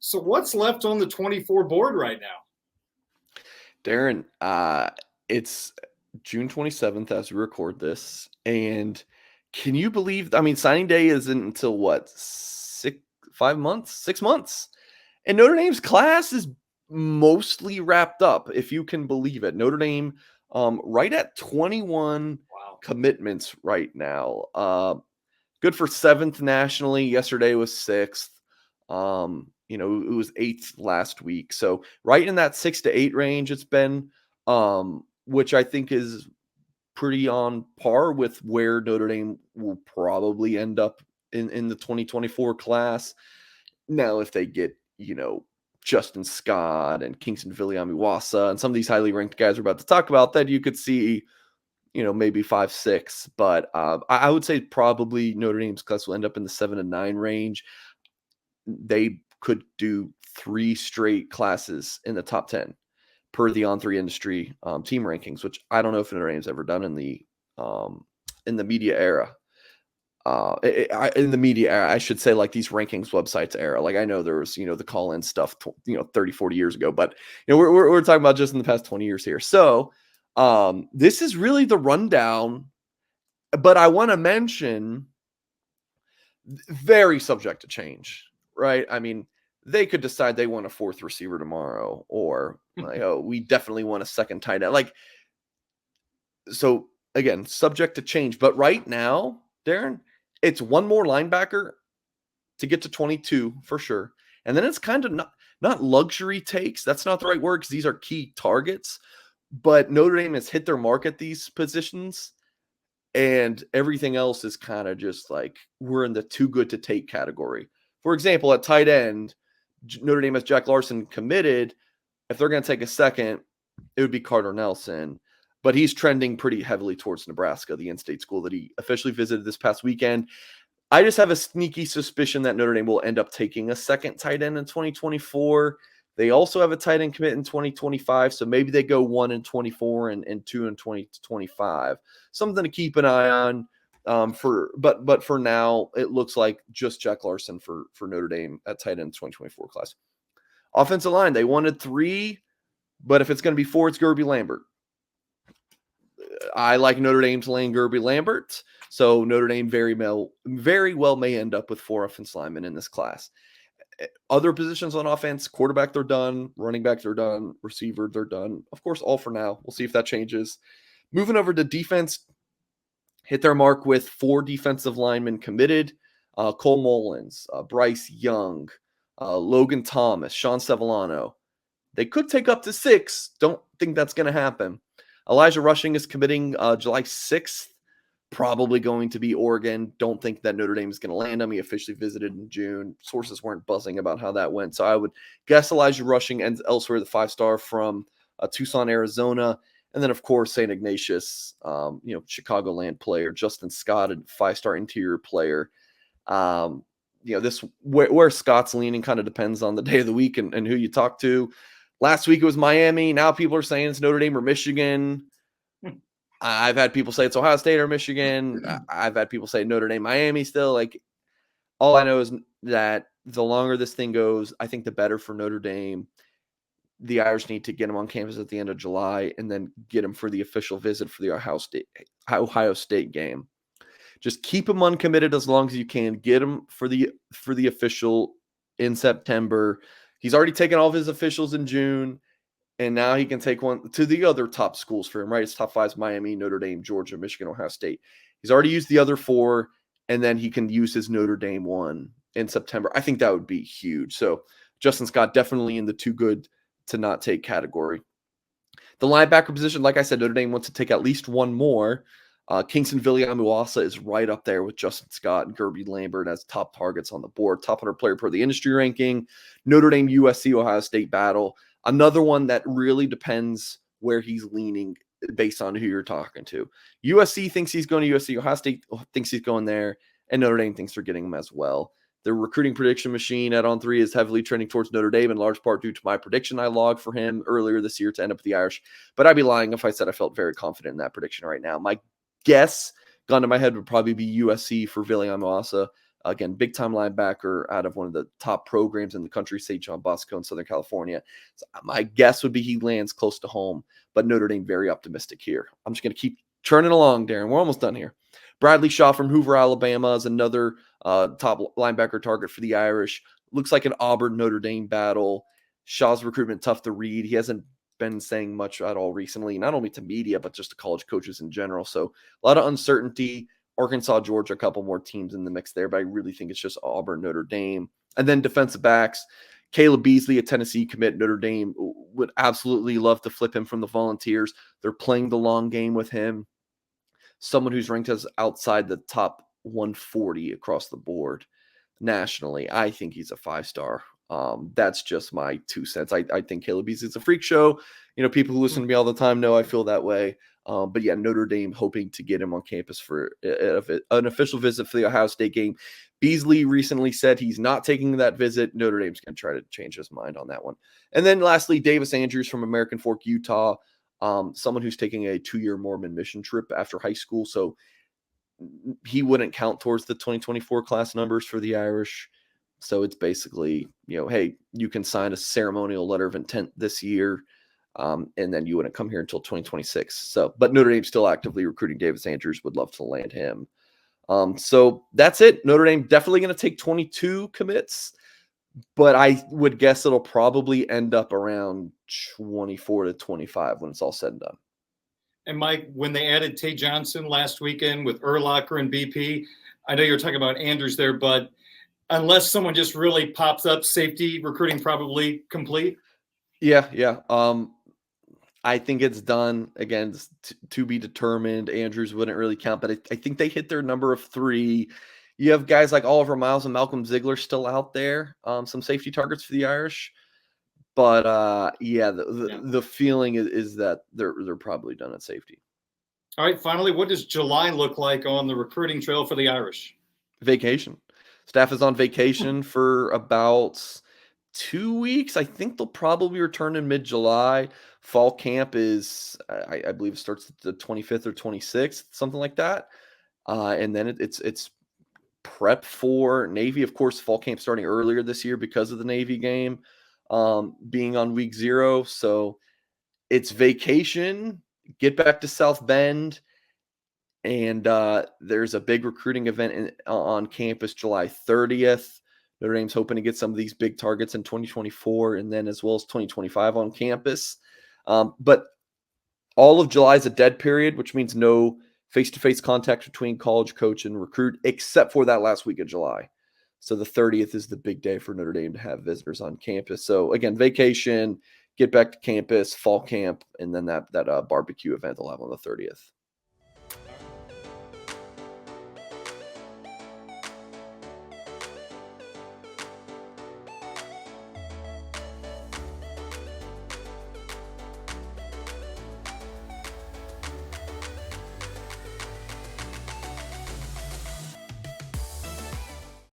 So what's left on the 24 board right now? Darren, it's June 27th as we record this. And can you believe, I mean, signing day isn't until what, 5 months, 6 months? And Notre Dame's class is mostly wrapped up, if you can believe it. Notre Dame, right at 21 Wow. commitments right now. Good for seventh nationally. Yesterday was sixth. It was eighth last week. So right in that 6 to 8 range, it's been, which I think is pretty on par with where Notre Dame will probably end up in the 2024 class. Now, if they get, Justin Scott and Kingston Viliami-Wasa and some of these highly ranked guys we're about to talk about, that you could see, maybe 5-6. But I would say probably Notre Dame's class will end up in the 7 to 9 range. They could do 3 straight classes in the top 10 per the On3 industry team rankings, which I don't know if Notre Dame's ever done in the media era. In the media era, I should say, like these rankings websites era. Like I know there was, the call-in stuff, 30, 40 years ago, but we're talking about just in the past 20 years here. So this is really the rundown, but I want to mention very subject to change, right? I mean, they could decide they want a 4th receiver tomorrow, or like, oh, we definitely want a second tight end. Like, so again, subject to change. But right now, Darren, it's one more linebacker to get to 22 for sure. And then it's kind of not luxury takes. That's not the right word, because these are key targets. But Notre Dame has hit their mark at these positions, and everything else is kind of just like we're in the too good to take category. For example, at tight end, Notre Dame has Jack Larson committed. If they're going to take a second, it would be Carter Nelson. But he's trending pretty heavily towards Nebraska, the in-state school that he officially visited this past weekend. I just have a sneaky suspicion that Notre Dame will end up taking a second tight end in 2024. They also have a tight end commit in 2025, so maybe they go 1 in 24 and 2 in 2025. Something to keep an eye on. But for now, it looks like just Jack Larson for Notre Dame at tight end 2024 class. Offensive line, they wanted 3, but if it's going to be 4, it's Gerby Lambert. I like Notre Dame's Lane Gerby Lambert, so Notre Dame very well may end up with 4 offensive linemen in this class. Other positions on offense, quarterback, they're done. Running back, they're done. Receiver, they're done. Of course, all for now. We'll see if that changes. Moving over to defense, hit their mark with 4 defensive linemen committed. Cole Mullins, Bryce Young, Logan Thomas, Sean Sevillano. They could take up to 6. Don't think that's going to happen. Elijah Rushing is committing July 6th. Probably going to be Oregon. Don't think that Notre Dame is going to land him. He officially visited in June. Sources weren't buzzing about how that went. So I would guess Elijah Rushing ends elsewhere, the 5-star from Tucson, Arizona. And then, of course, St. Ignatius, Chicagoland player. Justin Scott, a 5-star interior player. This where Scott's leaning kind of depends on the day of the week and who you talk to. Last week it was Miami. Now people are saying it's Notre Dame or Michigan. I've had people say it's Ohio State or Michigan. I've had people say Notre Dame, Miami still. Like, all I know is that the longer this thing goes, I think the better for Notre Dame. The Irish need to get him on campus at the end of July and then get him for the official visit for the Ohio State game. Just keep him uncommitted as long as you can. Get him for the official in September. He's already taken all of his officials in June, and now he can take one to the other top schools for him, right? His top 5 is Miami, Notre Dame, Georgia, Michigan, Ohio State. He's already used the other 4, and then he can use his Notre Dame one in September. I think that would be huge. So Justin Scott definitely in the too good to not take category. The linebacker position, like I said, Notre Dame wants to take at least one more. Kingston Viliami-Wasa is right up there with Justin Scott and Gerby Lambert as top targets on the board. Top 100 player per the industry ranking. Notre Dame, USC, Ohio State battle. Another one that really depends where he's leaning based on who you're talking to. USC thinks he's going to USC. Ohio State thinks he's going there. And Notre Dame thinks they're getting him as well. The recruiting prediction machine at On3 is heavily trending towards Notre Dame, in large part due to my prediction I logged for him earlier this year to end up with the Irish. But I'd be lying if I said I felt very confident in that prediction right now. My guess, gun to my head, would probably be USC for Viliami-Wasa. Again, big time linebacker out of one of the top programs in the country, St. John Bosco in Southern California. So my guess would be he lands close to home, but Notre Dame very optimistic here. I'm just going to keep churning along, Darren. We're almost done here. Bradley Shaw from Hoover, Alabama is another top linebacker target for the Irish. Looks like an Auburn-Notre Dame battle. Shaw's recruitment tough to read. He hasn't been saying much at all recently, not only to media, but just to college coaches in general. So a lot of uncertainty. Arkansas, Georgia, a couple more teams in the mix there, but I really think it's just Auburn, Notre Dame. And then defensive backs, Caleb Beasley, a Tennessee commit. Notre Dame would absolutely love to flip him from the Volunteers. They're playing the long game with him. Someone who's ranked as outside the top 140 across the board nationally. I think he's a 5-star. That's just my 2 cents. I think Caleb Beasley's a freak show. People who listen to me all the time know I feel that way. But yeah, Notre Dame hoping to get him on campus for an official visit for the Ohio State game. Beasley recently said he's not taking that visit. Notre Dame's going to try to change his mind on that one. And then lastly, Davis Andrews from American Fork, Utah. Someone who's taking a 2-year Mormon mission trip after high school. So he wouldn't count towards the 2024 class numbers for the Irish. So it's basically, hey, you can sign a ceremonial letter of intent this year, and then you wouldn't come here until 2026. So, but Notre Dame's still actively recruiting Davis Andrews. Would love to land him. So that's it. Notre Dame definitely going to take 22 commits, but I would guess it'll probably end up around 24 to 25 when it's all said and done. And Mike, when they added Tay Johnson last weekend with Urlacher and BP, I know you're talking about Andrews there, but unless someone just really pops up, safety recruiting probably complete. Yeah. I think it's done. Again, to be determined. Andrews wouldn't really count, but I think they hit their number of 3. You have guys like Oliver Miles and Malcolm Ziegler still out there. Some safety targets for the Irish. But the feeling is that they're probably done at safety. All right, finally, what does July look like on the recruiting trail for the Irish? Vacation. Staff is on vacation for about 2 weeks. I think they'll probably return in mid-July. Fall camp is, I believe it starts the 25th or 26th, something like that. And then it's prep for Navy. Of course, fall camp starting earlier this year because of the Navy game being on week 0. So it's vacation, get back to South Bend, and there's a big recruiting event on campus July 30th. Notre Dame's hoping to get some of these big targets in 2024 and then as well as 2025 on campus. But all of July is a dead period, which means no face-to-face contact between college coach and recruit, except for that last week of July. So the 30th is the big day for Notre Dame to have visitors on campus. So again, vacation, get back to campus, fall camp, and then that barbecue event they'll have on the 30th.